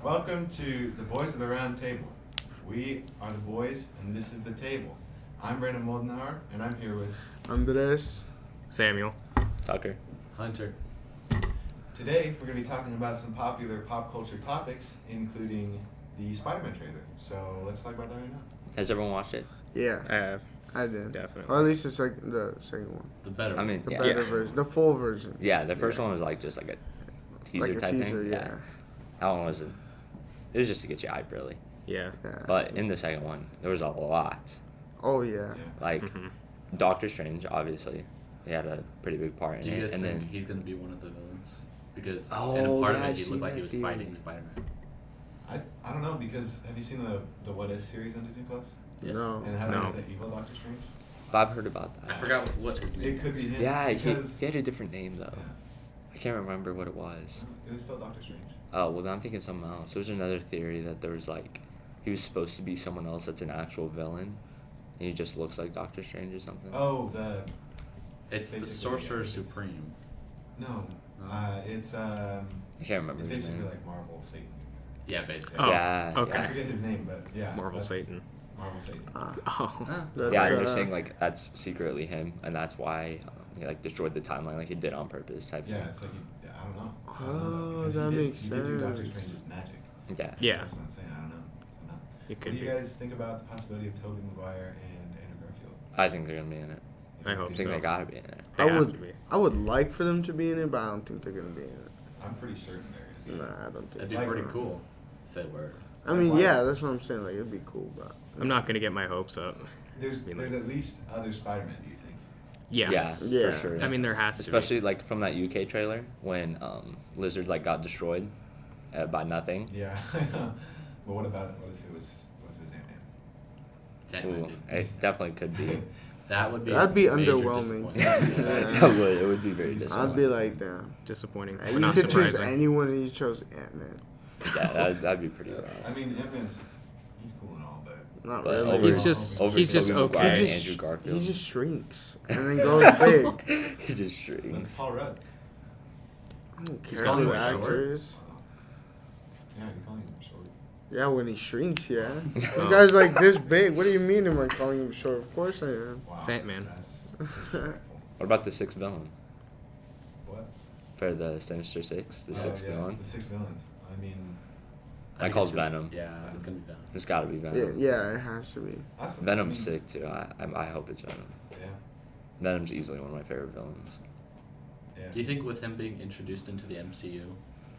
Welcome to the Boys of the Round Table. We are the boys, and this is the table. I'm Brandon Moldenhauer, and I'm here with Andres, Samuel, Tucker, Hunter. Today, we're going to be talking about some popular pop culture topics, including the Spiderman trailer. So let's talk about that right now. has everyone watched it? yeah, I have. I did. Definitely. Or at least the second one. The better I mean, The yeah. better version. The full version. Yeah, the first one was like just like a teaser Like a type teaser, thing. yeah. That one wasn't. It was just to get you hyped, really. Yeah. But in the second one, there was a lot. Oh, yeah. Like Doctor Strange, obviously, he had a pretty big part Do in you it. guys And think then he's going to be one of the villains? Because in a Oh, part yeah, of it, I've he seen looked like he that was theory. fighting Spider-Man. I don't know, because have you seen the What If series on Disney Plus? Yes. No. And how No. there's the evil Doctor Strange? I've heard about I that. forgot what his name It could be him. Yeah, because he had a different name though. Yeah. I can't remember what it was. It was still Doctor Strange. Oh well, then I'm thinking something else. There was another theory that there was like he was supposed to be someone else that's an actual villain, and he just looks like Doctor Strange or something. Oh, It's the Basically, Sorcerer yeah, it's- Supreme. no. It's I can't remember it's his basically name. like Marvel Satan. Yeah, basically. Oh, yeah, okay. I forget his name, but yeah. Marvel that's- Satan. Marvel Satan. Oh. That's, Yeah, and they're saying like that's secretly him, and that's why he like destroyed the timeline, like he did on purpose type Yeah, thing. it's like I don't know. I Oh, don't know, because that he did, makes he did do Doctor sense. Strange's magic. Yeah. Yeah. That's what I'm saying. I don't know. It What could do you be. guys think about the possibility of Tobey Maguire and Andrew Garfield? I think they're gonna be in it. I hope I think so. they gotta be in it. They I have would, to be. I would like for them to be in it, but I don't think they're going to be in it. I'm pretty certain they're gonna Nah, I don't think That'd be so. pretty cool if they were. I mean, Why? yeah, that's what I'm saying. Like, it'd be cool, but... I'm not gonna get my hopes up. There's Be there's like- at least other Spider-Man. Do you think? Yeah. Yeah. for sure. I mean, there has to especially like from that UK trailer when Lizard like got destroyed by nothing. Yeah, I know. But what if it was Ant-Man? Ooh, it definitely could be. That would be. That'd be major underwhelming. disappointment. It would be very I'd disappointing. be like, damn. be disappointing, You but not could choose surprising. anyone, and you chose Ant-Man. Yeah, that'd be pretty rough. I mean, Ant-Man's he's cool and all, but Not But really. over, He's just- over he's just Tobey okay. Maguire He and just, Andrew Garfield. he just shrinks and then goes big. he just shrinks. that's Paul Rudd. I don't He's care calling who him the short? actor is. Yeah, you're calling him short. Yeah, when he shrinks, yeah. This guy's like this big. What do you mean am I calling him short? Of course I am. Wow, It's Ant-Man. That's disrespectful. What about the sixth villain What? for the Sinister Six? The sixth yeah, villain. The sixth villain. I mean, I think call it's it gonna- Venom. Yeah, it's gonna be Venom. It's got to be Yeah, Venom. yeah, it has to be. that's Venom's sick too. I hope it's Venom. Yeah, Venom's easily one of my favorite villains. yeah. Do you think with him being introduced into the MCU,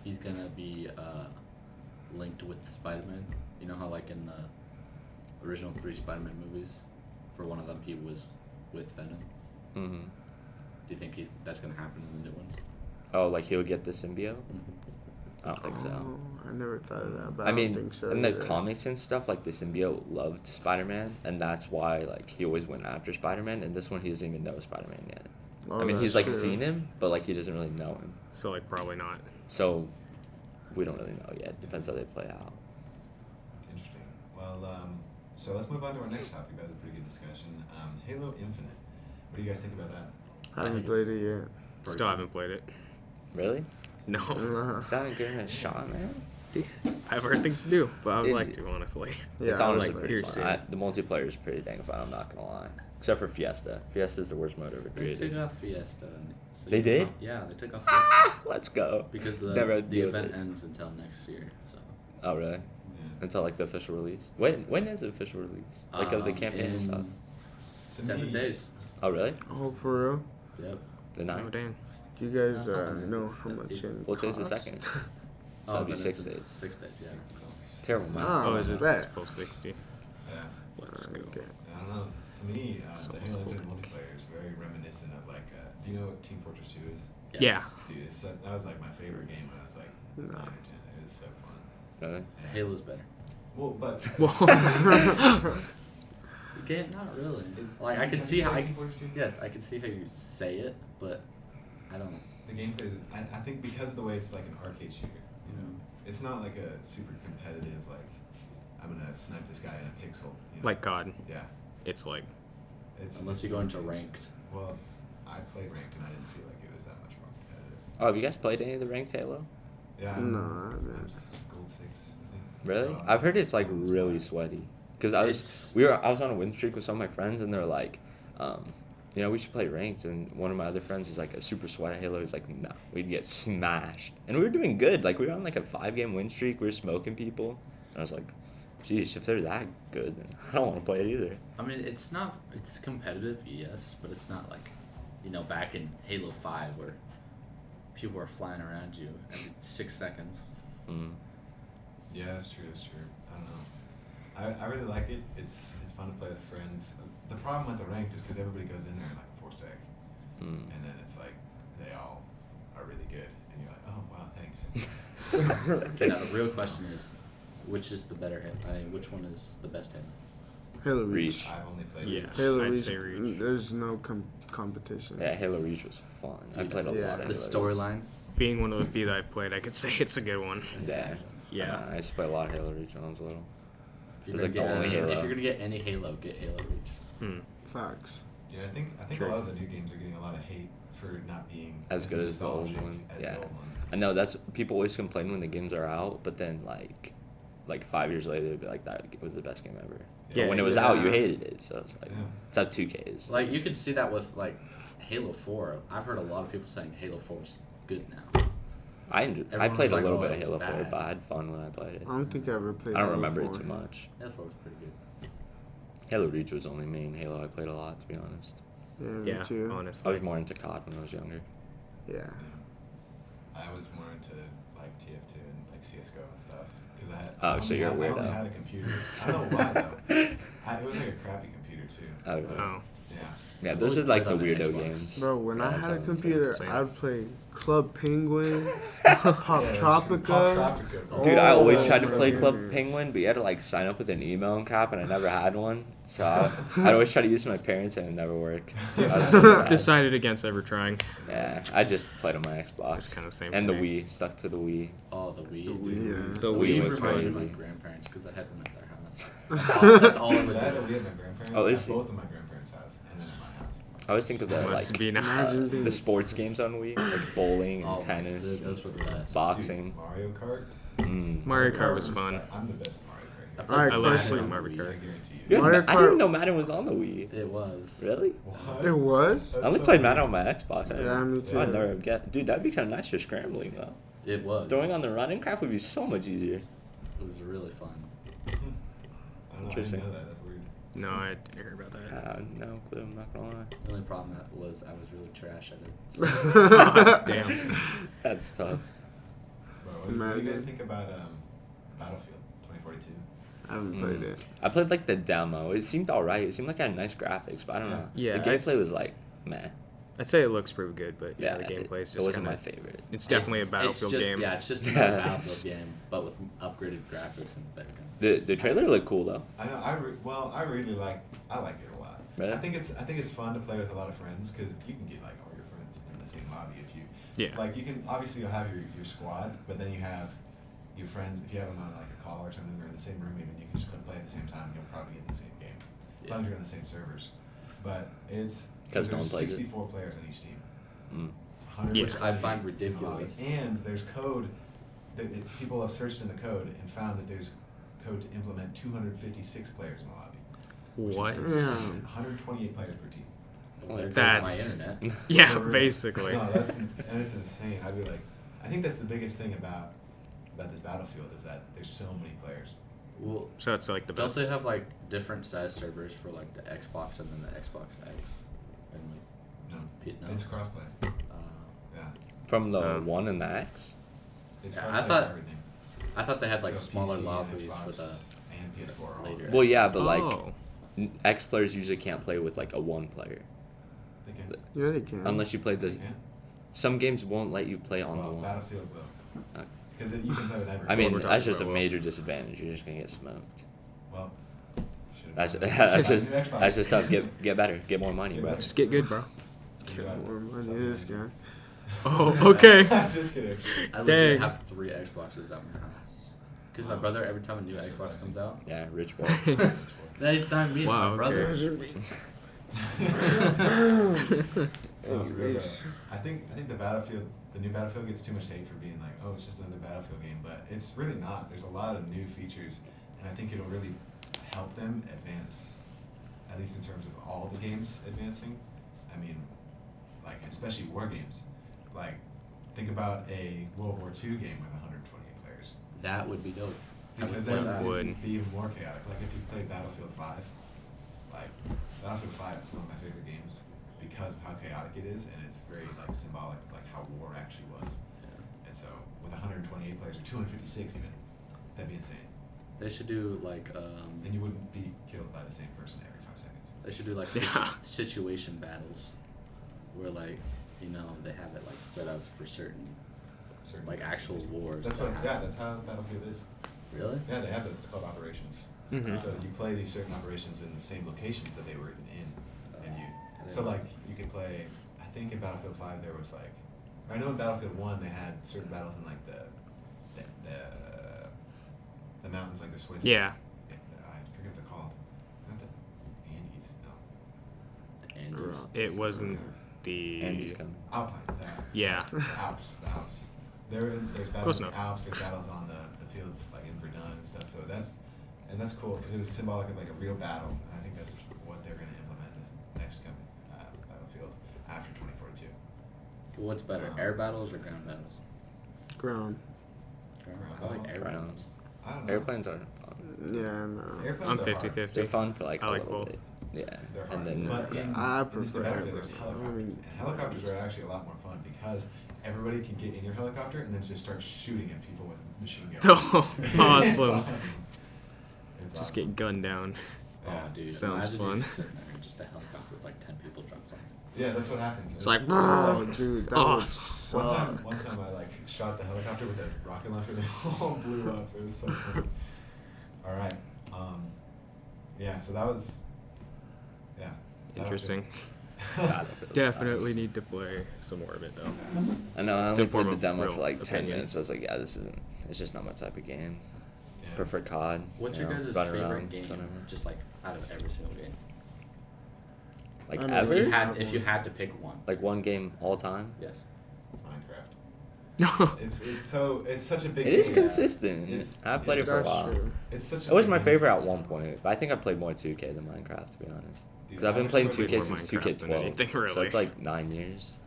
he's gonna be linked with Spider-Man? You know how like in the original 3 Spider-Man movies, for one of them he was with Venom. Mm-hmm. Do you think that's gonna happen in the new ones? Oh, like he'll get the symbiote? Mm-hmm. I don't think so. Oh, I never thought of that, but I I mean, don't think so. in the either. comics and stuff, like the symbiote loved Spider-Man, and that's why like he always went after Spider-Man. And this one, he doesn't even know Spider-Man yet. Oh, I mean, he's that's like true. seen him, but like he doesn't really know him. So like probably not. So we don't really know yet. Depends how they play out. Interesting. Well, so let's move on to our next topic. That was a pretty good discussion. Halo Infinite. What do you guys think about that? I haven't played it yet. Still haven't played it. Really? No. Is that giving it a shot, man? I've heard things to do, but I would It- like to, honestly. Yeah, It's I would honestly like pretty here's fun. it. The multiplayer is pretty dang fun. I'm not gonna lie. Except for Fiesta. Fiesta's the worst mode ever They created. took off Fiesta. And so They you did? can- Yeah, they took off Fiesta. Let's go. Because Never had to the deal with event it. ends until next year. So. Oh really? Yeah. Until like the official release. When is the official release? Like of the campaign and stuff. in To 7 me- days. Oh really? Oh, for real? Yep. The Oh ninth. dang. Do you guys No, something know like how that. much in Well, today's the cost? second. So it'll be then 6 it's days. 6 days. Yeah. Terrible man. Ah. Oh, is it bet. full 60? Yeah. Let's go. Okay. I don't know. To me, So the it's Halo full. Infinite multiplayer is very reminiscent of like. Do you know what Team Fortress 2 is? Yes. Yeah. Dude, that was like my favorite game when I was like 9 No. or 10. It was so fun. Really? Yeah. Halo's better. Well, but Well, You can't, not really. It- Like I have can you see how played I Team can. Fortress 2? Yes, I can see how you say it, but I don't. The gameplay is. I think because of the way it's like an arcade shooter. You know, it's not like a super competitive like. I'm gonna snipe this guy in a pixel. You know? like God, Yeah. it's like It's Unless it's you go into not- ranked. Well, I played ranked and I didn't feel like it was that much more competitive. Oh, have you guys played any of the ranked Halo? Yeah. No, I I'm haven't. gold 6, I Really? So, I've heard it's like that's really why. sweaty. Because I was on a win streak with some of my friends, and they're like, we should play ranked. And one of my other friends is like a super sweat at Halo. He's like, no, we'd get smashed. And we were doing good. Like we were on like a 5-game win streak. We were smoking people. And I was like, geez, if they're that good, then I don't want to play it either. I mean, it's competitive, yes, but it's not like, back in Halo 5 where people are flying around you every 6 seconds. Mm. Yeah, that's true. I don't know. I really like it. It's fun to play with friends. The problem with the ranked is because everybody goes in there in like a 4-stack, and then it's like they all are really good, and you're like, oh wow, thanks. Okay, now the real question is, which is the better Halo? I mean, which one is the best Halo? Halo Reach. I've only played Yeah. Reach. Halo I'd Reach. say Reach. There's no competition. Yeah, Halo Reach was fun. I played a Yeah. lot of The Halo Reach. storyline. Being one of the few that I've played, I could say it's a good one. Yeah. Yeah. I used to play a lot of Halo Reach when I was little. If It's you're, like gonna the only get, Halo. if you're gonna get any Halo, get Halo Reach. Hmm. Facts. Yeah, I think a True. lot of the new games are getting a lot of hate for not being As good as the old nostalgic one. as Yeah. the old ones. I know that's people always complain when the games are out, but then like 5 years later, they'd be like, that was the best game ever. Yeah, But when it was yeah. out, you hated it. So it's like, Yeah. it's how 2K is. Like you could see that with like Halo 4. I've heard a lot of people saying Halo 4 is good now. I Everyone played was a like, little "Oh, bit of it's Halo 4, bad." but I had fun when I played it. I don't think I ever played. I don't Halo remember 4. it too much. Halo 4 was pretty good. Halo Reach was only main Halo I played a lot, to be honest. Yeah, me Yeah, too. I honestly. was more into COD when I was younger. Yeah. Yeah. I was more into like TF2 and like CS:GO and stuff because I had. Oh, I so only you're a had- I only weirdo. had a computer. I don't know why though. It was like a crappy computer too. Oh, but, Oh. Yeah. Yeah, I've those always are like the played on the weirdo Xbox. games. Bro, when Yeah, I that's had a how I'm computer, saying. I'd play Club Penguin, Pop Yeah, that's true. Tropica. Pop Tropica, bro. Dude, I always Oh, tried to play so Club good. Penguin, but you had to like sign up with an email and crap, and I never had one. So I'd always try to use my parents, and it never worked. I was so sad. Decided against ever trying. Yeah, I just played on my Xbox. It's kind of same. And for the me. Wii, stuck to the Wii. Oh, the Wii. The Wii, yeah. The Wii Wii was reminded crazy. my grandparents because I had one at their house. That's all I would I had a do. Wii at my grandparents. Oh, at is he? both of my grandparents' house and then at my house. I always think of the Must like be nice. Imagine being the sports games on Wii, like bowling and Oh, tennis, those were the best. boxing. Dude, Mario Kart. Mario Kart was fun. I'm the best at Mario Kart. I here. played Alright, I love question. playing Mario I Kart. guarantee you. Yeah, Mario I didn't Kart- know Madden was on the Wii. It was. Really? What? It was? That's I only so played weird. Madden on my Xbox. Yeah, me too. I'd never get. Dude, that'd be kind of nice for scrambling though. It was. Throwing on the running crap would be so much easier. It was really fun. I don't know. I didn't Interesting. know that. That's weird. No, I didn't hear about that. No clue. I'm not gonna lie. The only problem that was I was really trash at it. Oh, damn. That's tough. Bro, what do you guys Imagine. think about Battlefield 2042? I haven't played it. I played like the demo. It seemed alright. It seemed like it had nice graphics, but I don't know. Yeah, The gameplay was like meh. I'd say it looks pretty good, but yeah, the it gameplay is it just wasn't kind my of. favorite. It's definitely a It's Battlefield just, game. Yeah, it's just Yeah, another it's- Battlefield game, but with upgraded graphics and better guns. The trailer looked cool though. I know. I really like. I like it a lot. Really? I think it's fun to play with a lot of friends because you can get like all your friends in the same lobby if you. Yeah. Like you can obviously you'll have your squad, but then you have your friends. If you have them on like a call or something, or in the same room, even you can just play at the same time. You'll probably get the same game as long as you're in the same servers. But it's 'Cause no there's one plays it. 64 players on each team. Mm. 100 Yeah. Which I find in the lobby. ridiculous. And there's code that people have searched in the code and found that there's code to implement 256 players in the lobby. which is What? Yeah. 128 players per team. Well, there goes That's- my internet. Yeah, For real. basically. No, that's insane. I'd be like, I think that's the biggest thing about this Battlefield is that there's so many players. Well, So it's like the don't best. they have like different size servers for like the Xbox and then the Xbox X? And No, No? it's crossplay. Yeah, From the Oh. 1 and the X? it's Yeah, crossplay I thought- for everything. I thought they had like So smaller PC and lobbies Xbox with and PS4 are all later. Well, yeah, but like Oh. X players usually can't play with like a 1 player They can. Yeah, they can. unless you play They the. can. some games won't let you play on the Well, 1. Battlefield will. Okay. Because you can play with everyone. I mean, we're that's talking just a about, major disadvantage. You're just gonna get smoked. Well, should've That's, done that. that's Should've just done the Xbox. that's just tough. Get better. Get more money, Get bro. better. Just get good, bro. You got it. More money Something is, like yeah. Oh, okay. Just kidding. I legit Dang. have 3 Xboxes at my house. Because my brother, every time a new That's Xbox refreshing. comes out, Yeah, rich boy. that is not me, Wow, my brother. okay. No, for real, Anyways. though. I think the new Battlefield gets too much hate for being like, oh, it's just another Battlefield game, but it's really not. There's a lot of new features, and I think it'll really help them advance, at least in terms of all the games advancing. I mean, like, especially war games. Like, think about a World War II game with 128 players. That would be dope. Because I then would play it's that. going to be even more chaotic. Like, if you've played Battlefield 5, like, Battlefield 5 is one of my favorite games because of how chaotic it is, and it's very, like, symbolic of, like, how war actually was. And so, with 128 players, or 256 even, that'd be insane. They should do like And you wouldn't be killed by the same person every 5 seconds. they should do like Yeah. situation battles, where like they have it like set up for certain like actual wars. That's that what, happen. that's how Battlefield is. Really? Yeah, they have this. It's called operations. Mhm. So you play these certain operations in the same locations that they were in, and you. So like you could play. I think in Battlefield 5 there was like. I know in Battlefield 1 they had certain battles in like the mountains, like the Swiss. Yeah. I forget what they're called. Not the Andes. No. Andrews. It wasn't the. Andy's coming. Alpine. Yeah. The Alps. The Alps. There's Close battles in the enough. Alps. There's battles on the fields like in Verdun and stuff. So that's cool because it was symbolic of like a real battle. And I think that's what they're going to implement in this next coming Battlefield after 2042. What's better, air battles or ground battles? Ground. Ground. Ground I like battles? air Ground. battles. I don't know. Airplanes are fun. Yeah, no. Airplanes I'm are hard. 50-50. They're fun for like I a like little both. bit. Yeah. They're hard. And then But in I this new prefer Battlefield, there's airplanes. helicopters. I mean- And helicopters are actually a lot more fun because everybody can get in your helicopter and then just start shooting at people with machine guns. Oh, It's awesome. It's Just awesome. get gunned down. Oh, Yeah. dude. Sounds imagine fun. you just sitting there, just a helicopter with like 10 people drops on. Yeah, that's what happens. It's like, Oh, like- dude, that Awesome. would One suck. time I like shot the helicopter with a rocket launcher and they all blew up. It was so funny. All right. Yeah, so that was, yeah. Interesting. Battlefield. Definitely need to play some more of it though. I know. I To only form played the a demo real for like 10 opinion. minutes. I was like, yeah, this isn't. It's just not my type of game. Yeah. Prefer COD. What's you your know, guys' run favorite around, game? whatever. Just like out of every single game. Like I mean, ever? If you had to pick one. Like one game all time? Yes. Minecraft. It's such a big It game. is consistent. It's- I played it for a That's while. true. It's such a It was big my game. favorite at one point, but I think I played more 2K than Minecraft, to be honest. Dude, Because I've been wish playing I played 2K more since Minecraft than 2K12. anything, So really. it's like 9 years,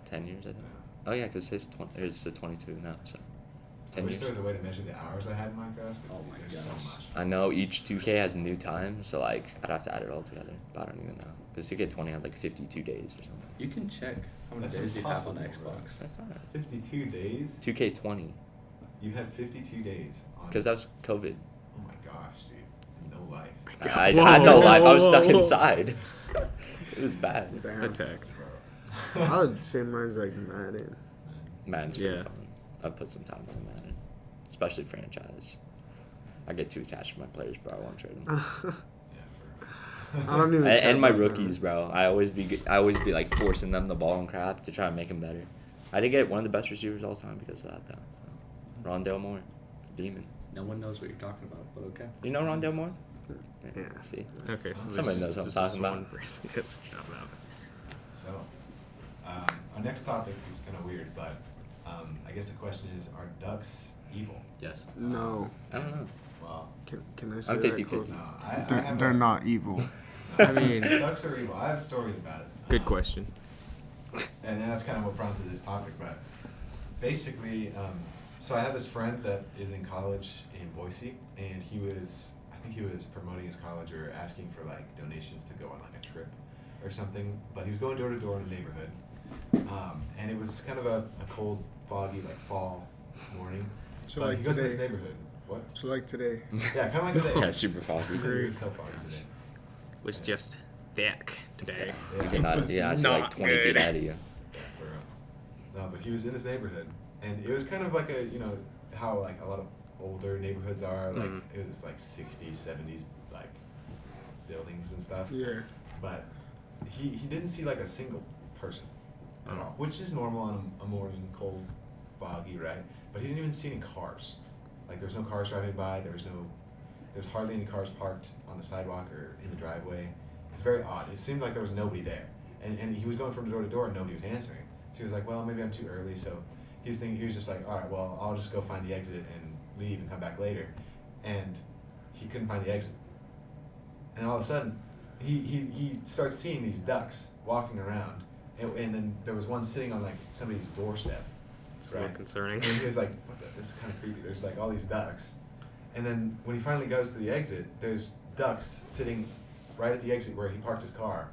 10 years, I think. Oh yeah, because it's the 22 now, so I 10 wish years. there was a way to measure the hours I had in Minecraft. Because Oh my there's so gosh. much. I know each 2K has new time, so like I'd have to add it all together, but I don't even know. Because 2K20 had like 52 days or something. You can check how many That's days you have on impossible, bro. Xbox. That's alright. 52 days? 2K20, You had 52 days on. because that was COVID. Oh my gosh, dude. No life. I Whoa, had no whoa, life. I was whoa, stuck whoa, whoa. inside. It was bad. Damn. Attacks. I would say mine's like Madden. Madden's pretty Yeah. fun. I've put some time on Madden, especially franchise. I get too attached to my players, bro. I won't trade them. Yeah, for I don't even. care And my about rookies, bro. I always be like forcing them the ball and crap to try and make them better. I did get one of the best receivers of all time because of that, though. Rondale Moore, demon. No one knows what you're talking about, but okay. You know Rondale Moore? Yeah. See, Okay, so Somebody this- knows what I'm this talking is about. one person. Yes, what you're talking about. So, our next topic is kind of weird, but I guess the question is, are ducks evil? Yes. No. I don't know. Well, Can I say I'm that 50-50. quote? no. I They're, have they're not evil. No, I mean- ducks are evil. I have stories about it. Good question. And that's kind of what prompted this topic, but basically, so I have this friend that is in college in Boise, and I think he was promoting his college or asking for like donations to go on like a trip or something, but he was going door to door in the neighborhood, and it was kind of a cold, foggy, like fall morning, So but like he goes to this today. neighborhood. What? So like today. Yeah, kind of like today. Yeah, super foggy. It was so foggy today. Was just thick today. You Yeah. cannot, yeah, I see like Not 20 feet good. ahead of you. For real. No, but he was in this neighborhood, and it was kind of like a, how like a lot of older neighborhoods are, like Mhm. it was just like 60s, 70s, like buildings and stuff. Yeah. But he didn't see like a single person at Oh. all, which is normal on a morning, cold, foggy, right? But he didn't even see any cars. Like there was no cars driving by. There's hardly any cars parked on the sidewalk or in the driveway. It's very odd. It seemed like there was nobody there. and he was going from door to door and nobody was answering. So he was like, well, maybe I'm too early. So he was just like, all right, well, I'll just go find the exit and leave and come back later. And he couldn't find the exit. And all of a sudden, he starts seeing these ducks walking around, and then there was one sitting on like somebody's doorstep. It's a little concerning. And he was like, this is kind of creepy. There's like all these ducks. And then when he finally goes to the exit, there's ducks sitting right at the exit where he parked his car,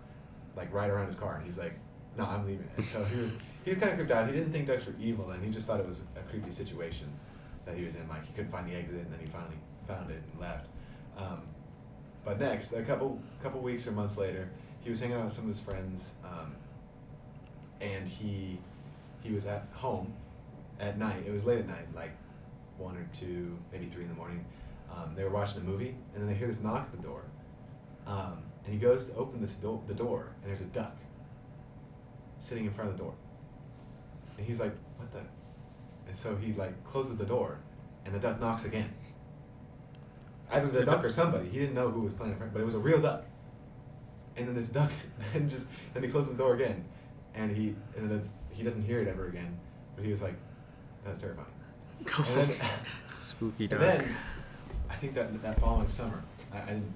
like right around his car. And he's like, no, I'm leaving. And so he was kind of creeped out. He didn't think ducks were evil, and he just thought it was a creepy situation that he was in. Like he couldn't find the exit, and then he finally found it and left. But next, a couple weeks or months later, he was hanging out with some of his friends, and he was at home at night. It was late at night, like 1 or 2, maybe 3 in the morning. They were watching a movie, and then they hear this knock at the door. And he goes to open the door, and there's a duck sitting in front of the door. And he's like, what the? And so he like closes the door, and the duck knocks again. Either the duck or somebody. He didn't know who was playing in front, but it was a real duck. And then this duck, then he closes the door again, and he doesn't hear it ever again. But he was like, that's terrifying. And then, Spooky duck. and then, I think that following summer, I didn't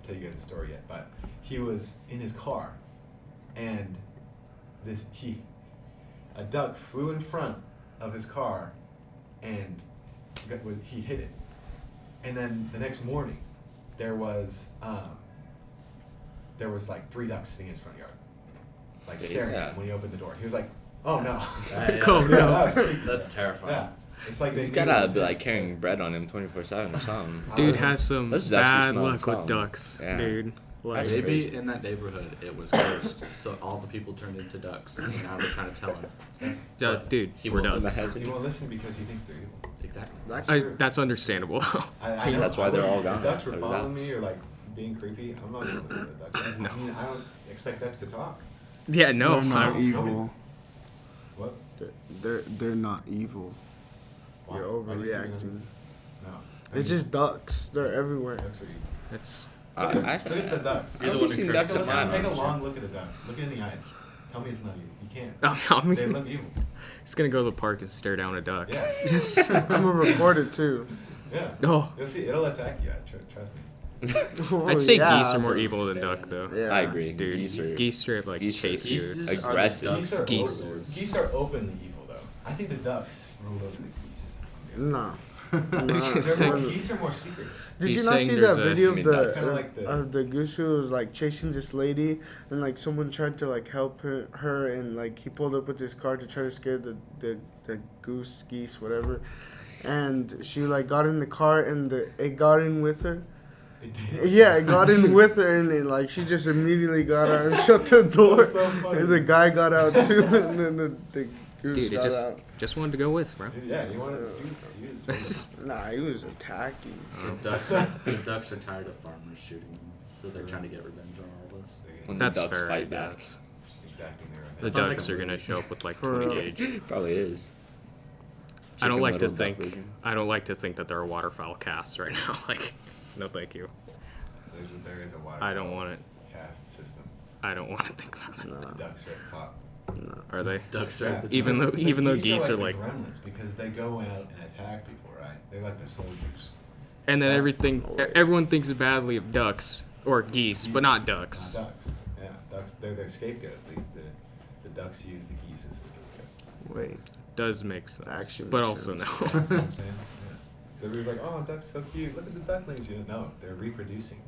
tell you guys the story yet, but he was in his car, and a duck flew in front of his car, and he hit it. And then the next morning, there was like 3 ducks sitting in his front yard, like staring at him when he opened the door. He was like, "Oh no!" That was creepy. That's terrifying. Yeah, it's like He's gotta be like carrying bread on him 24/7 or something. Dude has some Let's actually bad smell luck something. with ducks, Yeah. dude. Like, That's Maybe crazy. in that neighborhood it was cursed, so all the people turned into ducks. And now they're trying to tell him. dude, He we're won't ducks. listen. He won't listen because he thinks they're evil. Exactly. That's I, true. that's understandable. I know. That's why they're all If gone. ducks were They're following ducks. me or like being creepy, I'm not gonna listen to the ducks. No. I mean, I don't expect ducks to talk. Yeah, no. They're not I- evil. What? They're not evil. Why? You're Why do you think they're overreacting. No. It's just ducks. They're everywhere. Ducks are evil. It's Look at Actually, the ducks. You're the I've one who seen cursed ducks the at town. Take a times. long look at a duck. Look it in the eyes. Tell me it's not evil. You can't. I mean, They look evil. he's gonna go to the park and stare down a duck. Yeah. Just I'm gonna record it too. Yeah. oh, You'll see. It'll attack you. Trust me. Oh, I'd say yeah, geese are more but- evil than duck, though. Yeah. I agree. Dude, Geese geese, are- straight up like geese are- chase you. Geese It's- are the aggressive. ducks' Geese. overlords. Geese are openly evil, though. I think the ducks rule over the geese. Nah. It's just They're more, sick. geese are more secretive. Did He's you not saying see there's that a- video I mean, of that's kinda like the- the goose who was like chasing this lady, and like someone tried to like help her, and like he pulled up with his car to try to scare the geese, whatever, and she like got in the car, and it got in with her. It did. Yeah, it got in with her, and like she just immediately got out and shut the door. That's so funny. And the guy got out too, and then the goose Dude, it got just out. just wanted to go with, bro. Yeah, you want to. You just, Nah, he was attacking. The ducks are tired of farmers shooting them, so they're trying to get revenge on all of us. When That's the ducks fair, I fight back. guess. exacting their The That sounds ducks like are a- gonna show up with like For 20 real. gauge. Probably is. I don't Chicken like to Little duck think. version. I don't like to think that there are waterfowl casts right now. Like, no, thank you. There is a water. I don't want it. Caste system. I don't want to think about it. Nah, The ducks are at the top. nah. Are they? Ducks are Yeah, at the Even because though- the even though geese geese are the like- gremlins because they go out and attack people, right? They're like the soldiers. And then Ducks. everything. Everyone thinks badly of ducks or geese, but not ducks. Not ducks. Yeah, ducks. They're their scapegoat. The ducks use the geese as a scapegoat. Wait. Does make sense, Actually but makes also sense. no. That's what I'm saying. Yeah. So everybody's like, "Oh, ducks so cute. Look at the ducklings." You know, no, they're reproducing.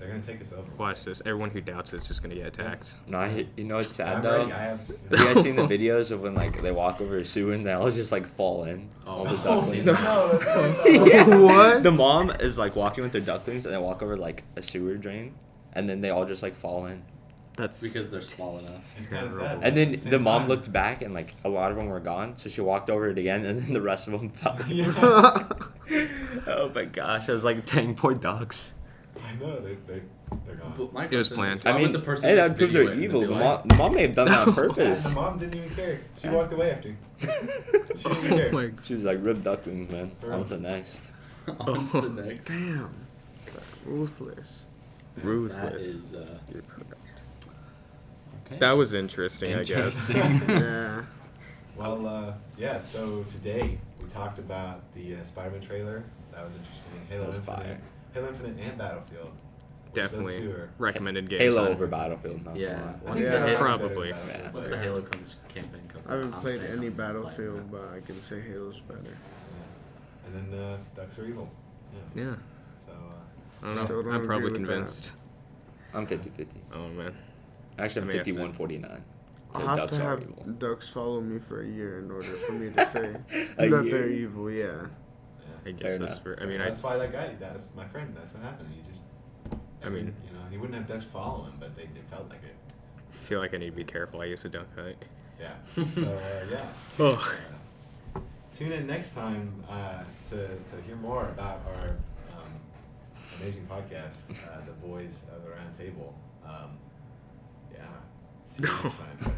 They're gonna take us over. Watch this. Everyone who doubts this is gonna get attacked. No, you know what's sad I'm though? ready. I have. Have you guys seen the videos of when like they walk over a sewer and they all just like fall in? All the Oh, ducklings. no. No, that's so sad. Yeah. What? The mom is like walking with their ducklings and they walk over like a sewer drain and then they all just like fall in. That's because they're small enough. It's kind of Terrible. sad. And then At the same the mom time- looked back and like a lot of them were gone, so she walked over it again and then the rest of them fell. in. Yeah. Oh my gosh, I was like, dang, poor ducks. I know they're gone. But my It was question is, planned. why I would mean, the person hey, just that proves video they're it and evil. be The like, mom, the mom may have done that on No. Yeah, purpose. the mom didn't even care. She walked away after. She didn't oh care. my. She was like, rib ducklings, man. For On real. to next. On to the next. Damn. Ruthless. That Ruthless. is You're correct. Okay. That was interesting, I guess. Yeah. Well, yeah. So today we talked about the Spider-Man trailer. That was interesting. Halo That was Infinite, fire. Halo Infinite, and Battlefield. Which those Definitely two are- recommended games. Halo on- over Battlefield. Not Yeah. gonna lie. I think Yeah. Battlefield Probably. better than Battlefield, Yeah. Once but- the Halo campaign comes I haven't I'm played staying any up and playing Battlefield, that. but I can say Halo's better. Yeah. And then Ducks are evil. Yeah. Yeah. So I don't Still know. don't I'm probably agree with that. convinced. I'm 50-50. Oh man. Actually, I'm I may have to- 51-49. I'll So have Ducks to are have evil. Ducks follow me for a year in order for me to say A that year? they're evil. Yeah. I yeah. guess Fair that's enough. fair. I mean, That's why that guy. That's my friend. That's what happened. He just. I mean- you know, he wouldn't have Ducks follow him, but it felt like it. feel like I need to be careful. I used to dunk height. Yeah. So yeah. Oh. Tune in next time to hear more about our amazing podcast, The Boys of the Round Table. Yeah. See you next time.